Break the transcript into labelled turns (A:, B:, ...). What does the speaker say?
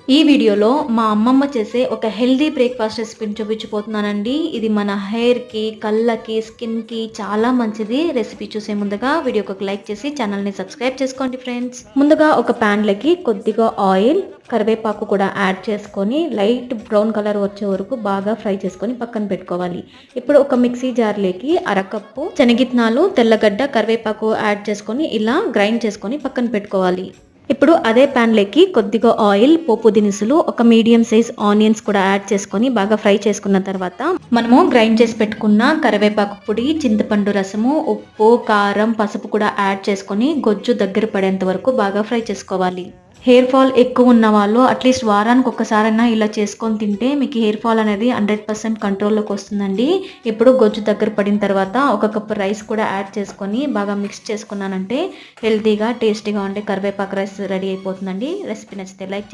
A: ఈ వీడియోలో మా అమ్మమ్మ చేసే ఒక హెల్తీ బ్రేక్‌ఫాస్ట్ రెసిపీని చూపించబోతున్నానండి. ఇది మన హెయిర్‌కి, కళ్ళకి, స్కిన్‌కి చాలా మంచిది. రెసిపీ చూసే ముందుగా వీడియోకి ఒక లైక్ చేసి ఛానల్‌ని సబ్స్క్రైబ్ చేసుకోండి ఫ్రెండ్స్. ముందుగా ఒక ప్యాన్‌లోకి కొద్దిగా ఆయిల్, కరివేపాకు కూడా యాడ్ చేసుకొని లైట్ బ్రౌన్ కలర్ వచ్చే వరకు బాగా ఫ్రై చేసుకొని పక్కన పెట్టుకోవాలి. ఇప్పుడు ఒక మిక్సీ జార్‌లోకి అరకప్పు శనగిత్తనాలు, తెల్లగడ్డ, కరివేపాకు యాడ్ చేసుకొని ఇలా గ్రైండ్ చేసుకొని పక్కన పెట్టుకోవాలి. ఇప్పుడు అదే ప్యాన్‌లోకి కొద్దిగా ఆయిల్, పోపు దినుసులు, ఒక మీడియం సైజ్ ఆనియన్స్ కూడా యాడ్ చేసుకొని బాగా ఫ్రై చేసుకున్న తర్వాత మనము గ్రైండ్ చేసి పెట్టుకున్న కరివేపాకు పొడి, చింతపండు రసము, ఉప్పు, కారం, పసుపు కూడా యాడ్ చేసుకొని గొజ్జు దగ్గర పడేంత వరకు బాగా ఫ్రై చేసుకోవాలి. హెయిర్ ఫాల్ ఎక్కువ ఉన్న వాళ్ళు అట్లీస్ట్ వారానికి ఒక్కసారైనా ఇలా చేసుకొని తింటే మీకు హెయిర్ ఫాల్ అనేది 100% కంట్రోల్లోకి వస్తుందండి. ఇప్పుడు గొజ్జు దగ్గర పడిన తర్వాత ఒక కప్పు రైస్ కూడా యాడ్ చేసుకొని బాగా మిక్స్ చేసుకున్నానంటే హెల్తీగా టేస్టీగా ఉండే కరివేపాకు రైస్ రెడీ అయిపోతుందండి. రెసిపీ నచ్చితే లైక్